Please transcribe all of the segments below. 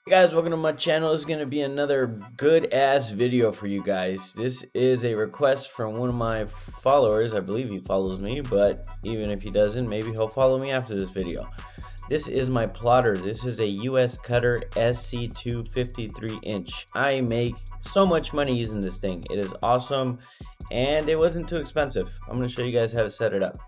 Hey guys, welcome to my channel. This is going to be another good ass video for you guys. This is a request from one of my followers. I believe he follows me, but even if he doesn't, maybe he'll follow me after this video. This is my plotter. This is a US Cutter SC2 53-inch. I make so much money using this thing. It is awesome and it wasn't too expensive. I'm going to show you guys how to set it up.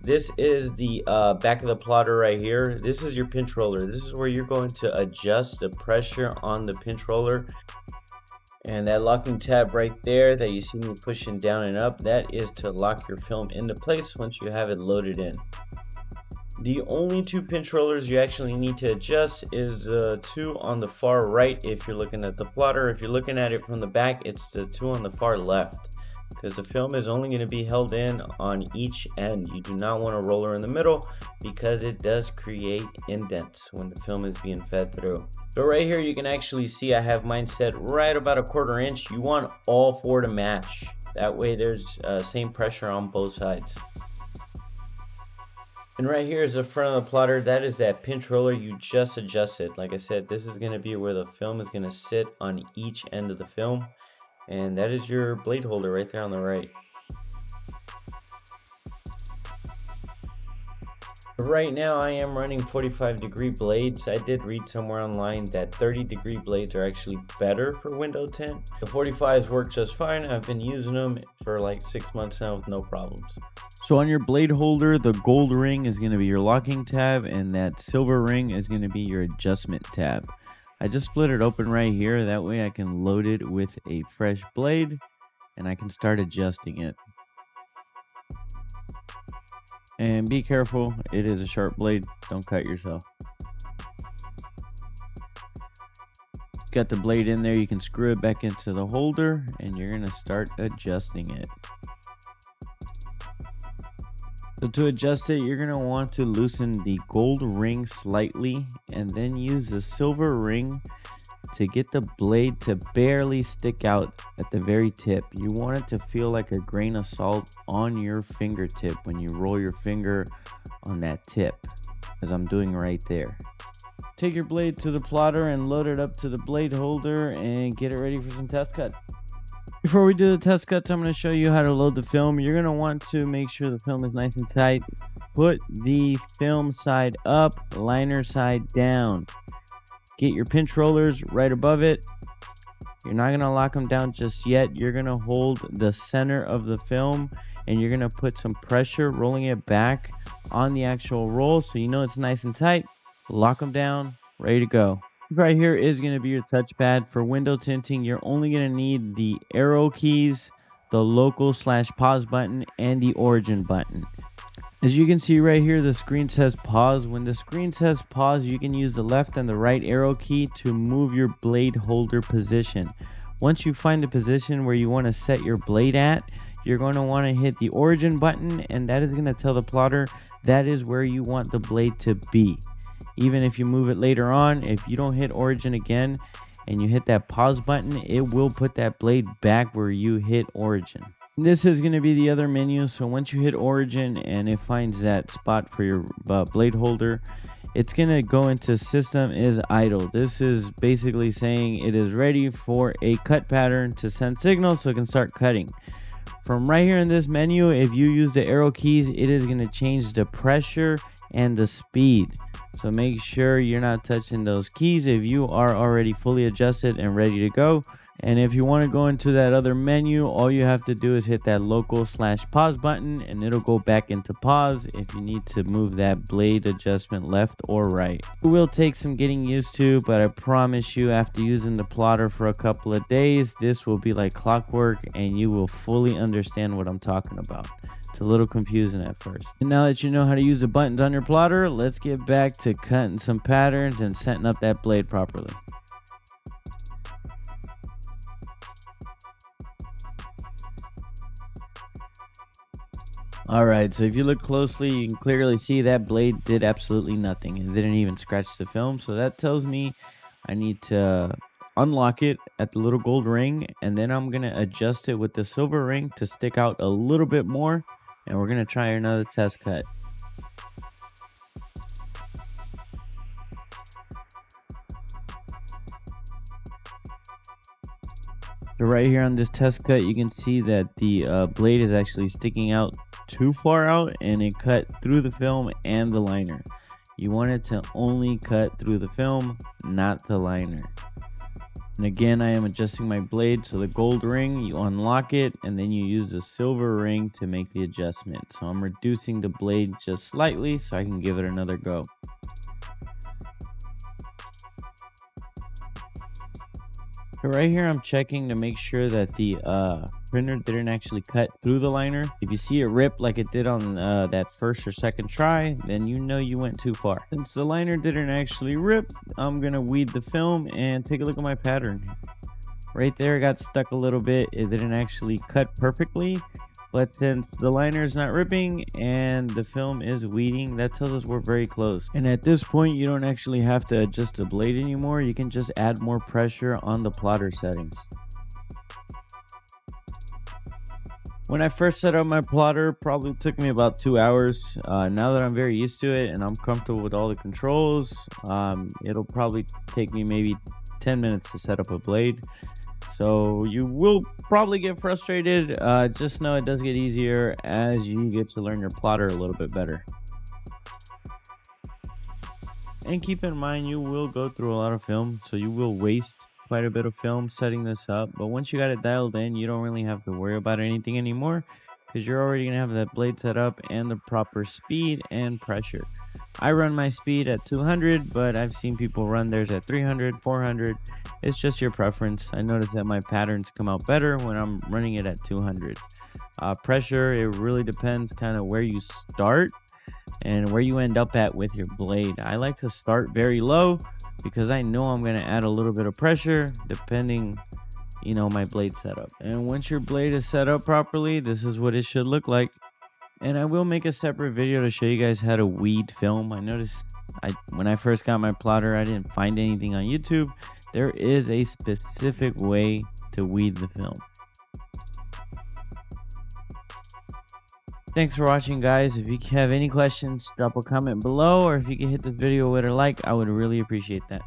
This is the back of the plotter right here. This is your pinch roller. This is where you're going to adjust the pressure on the pinch roller. And that locking tab right there that you see me pushing down and up, that is to lock your film into place once you have it loaded in. The only two pinch rollers you actually need to adjust is the two on the far right if you're looking at the plotter. If you're looking at it from the back, it's the two on the far left, because the film is only going to be held in on each end. You do not want a roller in the middle because it does create indents when the film is being fed through. So right here you can actually see I have mine set right about a 1/4 inch. You want all four to match. That way there's same pressure on both sides. And right here is the front of the plotter. That is that pinch roller. You just adjust it. Like I said, this is going to be where the film is going to sit on each end of the film. And that is your blade holder right there on the right. Right now I am running 45-degree blades. I did read somewhere online that 30-degree blades are actually better for window tint. The 45s work just fine. I've been using them for like 6 months now with no problems. So on your blade holder, the gold ring is going to be your locking tab, and that silver ring is going to be your adjustment tab. I just split it open right here. That way I can load it with a fresh blade and I can start adjusting it. And be careful, it is a sharp blade. Don't cut yourself. Got the blade in there, you can screw it back into the holder and you're going to start adjusting it. So to adjust it, you're going to want to loosen the gold ring slightly and then use the silver ring to get the blade to barely stick out at the very tip. You want it to feel like a grain of salt on your fingertip when you roll your finger on that tip, as I'm doing right there. Take your blade to the plotter and load it up to the blade holder and get it ready for some test cut. Before we do the test cuts, I'm going to show you how to load the film. You're going to want to make sure the film is nice and tight. Put the film side up, liner side down. Get your pinch rollers right above it. You're not going to lock them down just yet. You're going to hold the center of the film and you're going to put some pressure rolling it back on the actual roll so you know it's nice and tight. Lock them down, ready to go. Right here is going to be your touchpad. For window tinting, you're only going to need the arrow keys, the local/pause button, and the origin button. As you can see right here, the screen says pause. When the screen says pause, you can use the left and the right arrow key to move your blade holder position. Once you find the position where you want to set your blade at, you're going to want to hit the origin button, and that is going to tell the plotter that is where you want the blade to be. Even if you move it later on, if you don't hit origin again and you hit that pause button, it will put that blade back where you hit origin. This is going to be the other menu. So once you hit origin and it finds that spot for your blade holder, it's going to go into system is idle. This is basically saying it is ready for a cut pattern to send signal so it can start cutting. From right here in this menu, if you use the arrow keys, it is going to change the pressure and the speed. So make sure you're not touching those keys if you are already fully adjusted and ready to go. And if you want to go into that other menu, all you have to do is hit that local/pause button and it'll go back into pause if you need to move that blade adjustment left or right. It will take some getting used to, but I promise you after using the plotter for a couple of days, this will be like clockwork and you will fully understand what I'm talking about. It's a little confusing at first. And now that you know how to use the buttons on your plotter, let's get back to cutting some patterns and setting up that blade properly. Alright, so if you look closely, you can clearly see that blade did absolutely nothing. It didn't even scratch the film, so that tells me I need to unlock it at the little gold ring, and then I'm going to adjust it with the silver ring to stick out a little bit more, and we're going to try another test cut. So right here on this test cut, you can see that the blade is actually sticking out too far out, and it cut through the film and the liner. You want it to only cut through the film, not the liner. And again, I am adjusting my blade. So the gold ring, you unlock it, and then you use the silver ring to make the adjustment. So I'm reducing the blade just slightly so I can give it another go. So right here, I'm checking to make sure that the printer didn't actually cut through the liner. If you see it rip like it did on that first or second try, then you know you went too far. Since the liner didn't actually rip, I'm gonna weed the film and take a look at my pattern. Right there, it got stuck a little bit. It didn't actually cut perfectly, but since the liner is not ripping and the film is weeding, that tells us we're very close. And at this point, you don't actually have to adjust the blade anymore. You can just add more pressure on the plotter settings. When I first set up my plotter, probably took me about 2 hours. Now that I'm very used to it and I'm comfortable with all the controls, it'll probably take me maybe 10 minutes to set up a blade. So you will probably get frustrated. Just know it does get easier as you get to learn your plotter a little bit better. And keep in mind, you will go through a lot of film, so you will waste quite a bit of film setting this up. But once you got it dialed in, you don't really have to worry about anything anymore, because you're already gonna have that blade set up and the proper speed and pressure. I run my speed at 200, but I've seen people run theirs at 300, 400. It's just your preference. I notice that my patterns come out better when I'm running it at 200. Pressure, it really depends kind of where you start and where you end up at with your blade. I like to start very low because I know I'm going to add a little bit of pressure depending, you know, my blade setup. And once your blade is set up properly, this is what it should look like. And I will make a separate video to show you guys how to weed film. I noticed when I first got my plotter, I didn't find anything on YouTube. There is a specific way to weed the film. Thanks for watching, guys. If you have any questions, drop a comment below, or if you can hit this video with a like, I would really appreciate that.